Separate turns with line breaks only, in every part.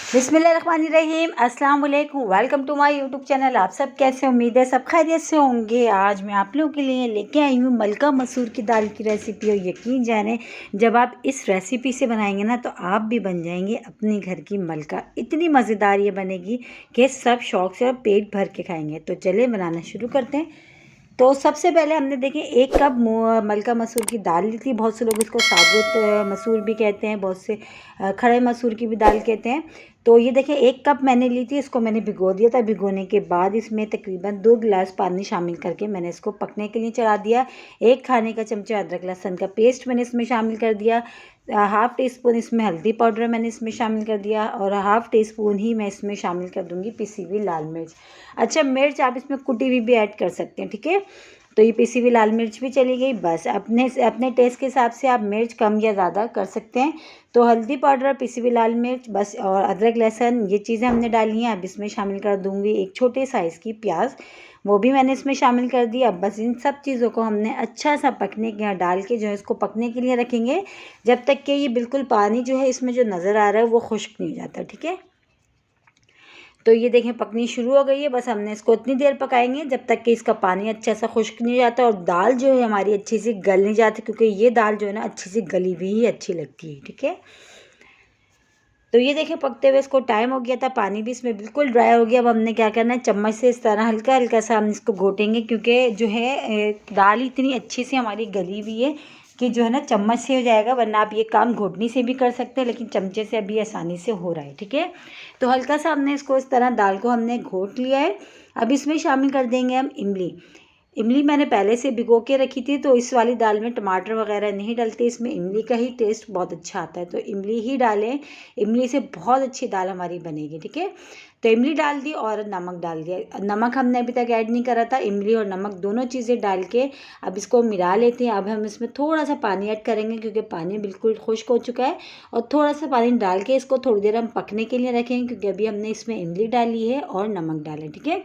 बिस्मिल्लाहिर्रहमानिर्रहीम, अस्सलाम वालेकुम। Welcome to my YouTube channel. आप सब कैसे, उम्मीद है सब खैरियत से होंगे। आज मैं आप लोगों के लिए लेके आई हूँ मलका मसूर की दाल की रेसिपी। और यकीन जाने जब आप इस रेसिपी से बनाएंगे ना तो आप भी बन जाएंगे अपनी घर की मलका। इतनी मज़ेदार ये बनेगी कि सब शौक़ से और पेट भर के खाएंगे। तो चलिए बनाना शुरू करते हैं। तो सबसे पहले हमने देखें 1 कप मलका मसूर की दाल ली थी। बहुत से लोग इसको साबुत मसूर भी कहते हैं, बहुत से खड़े मसूर की भी दाल कहते हैं। तो ये देखें 1 कप मैंने ली थी, इसको मैंने भिगो दिया था। भिगोने के बाद इसमें तकरीबन 2 गिलास पानी शामिल करके मैंने इसको पकने के लिए चढ़ा दिया। 1 खाने का चमचा अदरक लहसुन का पेस्ट मैंने इसमें शामिल कर दिया। हाफ़ टी स्पून इसमें हल्दी पाउडर मैंने इसमें शामिल कर दिया और हाफ़ टी स्पून ही मैं इसमें शामिल कर दूंगी पिसी हुई लाल मिर्च। अच्छा, मिर्च आप इसमें कुटी हुई भी ऐड कर सकते हैं, ठीक है। तो ये पिसी हुई लाल मिर्च भी चली गई। बस अपने टेस्ट के हिसाब से आप मिर्च कम या ज़्यादा कर सकते हैं। तो हल्दी पाउडर, पिसी हुई लाल मिर्च बस, और अदरक लहसुन ये चीज़ें हमने डाली हैं। अब इसमें शामिल कर दूंगी 1 छोटे साइज़ की प्याज, वो भी मैंने इसमें शामिल कर दी। अब बस इन सब चीज़ों को हमने अच्छा सा पकने के यहाँ डाल के जो है इसको पकने के लिए रखेंगे, जब तक कि ये बिल्कुल पानी जो है इसमें जो नज़र आ रहा है वो खुश्क नहीं हो जाता, ठीक है। तो ये देखें पकनी शुरू हो गई है। बस हमने इसको इतनी देर पकाएंगे जब तक कि इसका पानी अच्छा सा खुश्क नहीं हो जाता और दाल जो है हमारी अच्छी सी गल नहीं जाती, क्योंकि ये दाल जो है ना अच्छी सी गली हुई ही अच्छी लगती है, ठीक है। तो ये देखें पकते हुए इसको टाइम हो गया था, पानी भी इसमें बिल्कुल ड्राई हो गया। अब हमने क्या करना है, चम्मच से इस तरह हल्का हल्का सा हम इसको घोटेंगे, क्योंकि जो है दाल इतनी अच्छी से हमारी गली हुई है कि जो है ना चम्मच से हो जाएगा, वरना आप ये काम घोटनी से भी कर सकते हैं, लेकिन चमचे से अभी आसानी से हो रहा है, ठीक है। तो हल्का सा हमने इसको इस तरह दाल को हमने घोट लिया है। अब इसमें शामिल कर देंगे हम इमली। इमली मैंने पहले से भिगो के रखी थी, तो इस वाली दाल में टमाटर वगैरह नहीं डलते, इसमें इमली का ही टेस्ट बहुत अच्छा आता है, तो इमली ही डालें। इमली से बहुत अच्छी दाल हमारी बनेगी, ठीक है। तो इमली डाल दी और नमक डाल दिया। नमक हमने अभी तक ऐड नहीं करा था। इमली और नमक दोनों चीज़ें डाल के अब इसको मिला लेते हैं। अब हम इसमें थोड़ा सा पानी ऐड करेंगे, क्योंकि पानी बिल्कुल खुश्क हो चुका है, और थोड़ा सा पानी डाल के इसको थोड़ी देर हम पकने के लिए रखेंगे, क्योंकि अभी हमने इसमें इमली डाली है और नमक डालें, ठीक है।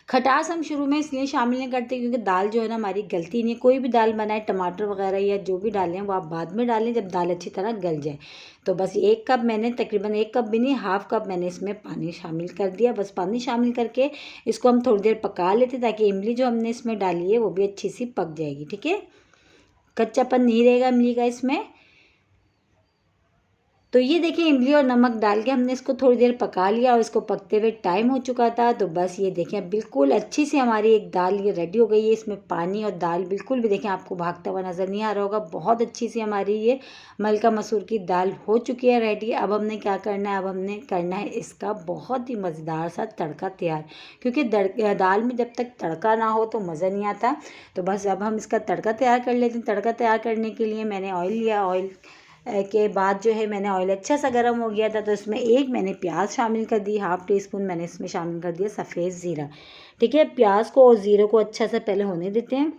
खटास हम शुरू में इसलिए शामिल नहीं करते क्योंकि दाल जो है ना हमारी गलती नहीं। कोई भी दाल बनाए, टमाटर वगैरह या जो भी डालें वो आप बाद में डालें जब दाल अच्छी तरह गल जाए। तो बस 1 कप मैंने, तकरीबन 1 कप भी नहीं, हाफ़ कप मैंने इसमें पानी शामिल कर दिया। बस पानी शामिल करके इसको हम थोड़ी देर पका लेते, ताकि इमली जो हमने इसमें डाली है वो भी अच्छी सी पक जाएगी, ठीक है। कच्चापन नहीं रहेगा इमली का इसमें। तो ये देखिए इमली और नमक डाल के हमने इसको थोड़ी देर पका लिया और इसको पकते हुए टाइम हो चुका था। तो बस ये देखें बिल्कुल अच्छी से हमारी एक दाल ये रेडी हो गई है। इसमें पानी और दाल बिल्कुल भी देखें आपको भागता हुआ नज़र नहीं आ रहा होगा। बहुत अच्छी सी हमारी ये मलका मसूर की दाल हो चुकी है रेडी। अब हमने क्या करना है, अब हमने करना है इसका बहुत ही मज़ेदार सा तड़का तैयार, क्योंकि दाल में जब तक तड़का ना हो तो मज़ा नहीं आता। तो बस अब हम इसका तड़का तैयार कर लेते हैं। तड़का तैयार करने के लिए मैंने ऑयल लिया। ऑयल के बाद जो है मैंने ऑयल अच्छा सा गर्म हो गया था, तो इसमें एक मैंने प्याज शामिल कर दी। हाफ़ टी स्पून मैंने इसमें शामिल कर दिया सफ़ेद ज़ीरा, ठीक है। प्याज को और ज़ीरे को अच्छा सा पहले होने देते हैं।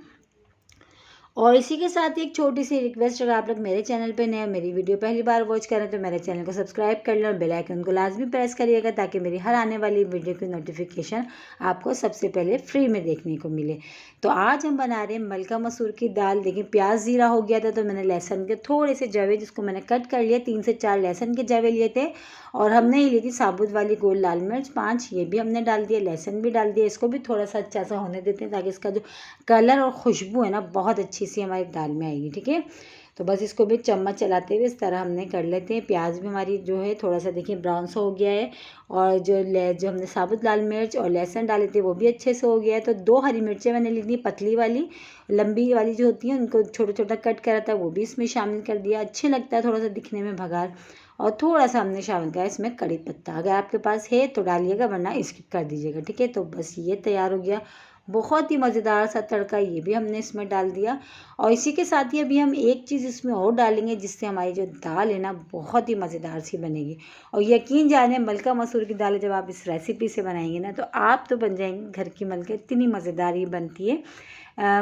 और इसी के साथ एक छोटी सी रिक्वेस्ट, अगर आप लोग मेरे चैनल पे नए, मेरी वीडियो पहली बार वॉच करें तो मेरे चैनल को सब्सक्राइब कर लें और बेल आइकन को लाजमी प्रेस करिएगा, ताकि मेरी हर आने वाली वीडियो की नोटिफिकेशन आपको सबसे पहले फ्री में देखने को मिले। तो आज हम बना रहे हैं मलका मसूर की दाल। देखिए प्याज ज़ीरा हो गया था, तो मैंने लहसुन के थोड़े से जवे जिसको मैंने कट कर लिया, 3 से 4 लहसुन के जवे लिए थे। और हमने ही ली थी साबुत वाली गोल लाल मिर्च 5, ये भी हमने डाल दिया। लहसुन भी डाल दिया। इसको भी थोड़ा सा अच्छा सा होने देते हैं, ताकि इसका जो कलर और खुशबू है ना बहुत अच्छी सी हमारी दाल में आएगी, ठीक है। तो बस इसको भी चम्मच चलाते हुए इस तरह हमने कर लेते हैं। प्याज भी हमारी जो है थोड़ा सा देखिए ब्राउन सा हो गया है, और जो हमने साबुत लाल मिर्च और लहसुन डाले थे वो भी अच्छे से हो गया है। तो 2 हरी मिर्चें मैंने ली थी, पतली वाली, लंबी वाली जो होती हैं उनको छोटा छोटा कट करा था, वो भी इसमें शामिल कर दिया। अच्छे लगता है थोड़ा सा दिखने में भगार। और थोड़ा सा हमने शामिल किया इसमें कड़ी पत्ता, अगर आपके पास है तो डालिएगा, वरना स्किप कर दीजिएगा, ठीक है। तो बस ये तैयार हो गया बहुत ही मज़ेदार सा तड़का, ये भी हमने इसमें डाल दिया। और इसी के साथ ही अभी हम एक चीज़ इसमें और डालेंगे, जिससे हमारी जो दाल है ना बहुत ही मज़ेदार सी बनेगी। और यकीन जाने मलका मसूर की दाल जब आप इस रेसिपी से बनाएंगे ना तो आप तो बन जाएंगे घर की मलका। इतनी मज़ेदार ये बनती है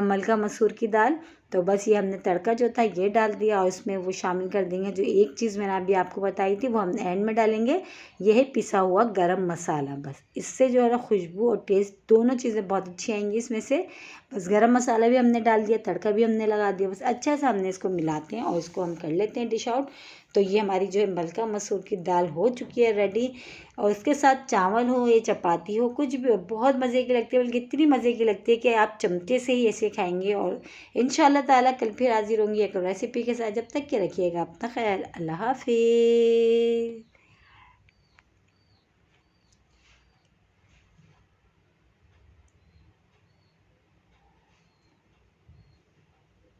मलका मसूर की दाल। तो बस ये हमने तड़का जो था ये डाल दिया, और इसमें वो शामिल कर देंगे जो एक चीज़ मैंने अभी आपको बताई थी, वो हम एंड में डालेंगे। यह है पिसा हुआ गरम मसाला। बस इससे जो है ना खुशबू और टेस्ट दोनों चीज़ें बहुत अच्छी आएंगी इसमें से। बस गरम मसाला भी हमने डाल दिया, तड़का भी हमने लगा दिया। बस अच्छा सा हमने इसको मिलाते हैं और इसको हम कर लेते हैं डिश आउट। तो ये हमारी जो है मलका मसूर की दाल हो चुकी है रेडी। और इसके साथ चावल हो या चपाती हो, कुछ भी हो, बहुत मज़े की लगती है, बल्कि इतनी मज़े की लगती है कि आप चमचे से ही ऐसे खाएंगे। और इंशाल्लाह ताला कल फिर हाजिर होंगी एक रेसिपी के साथ। जब तक के रखिएगा अपना ख्याल। अल्लाह हाफिज़।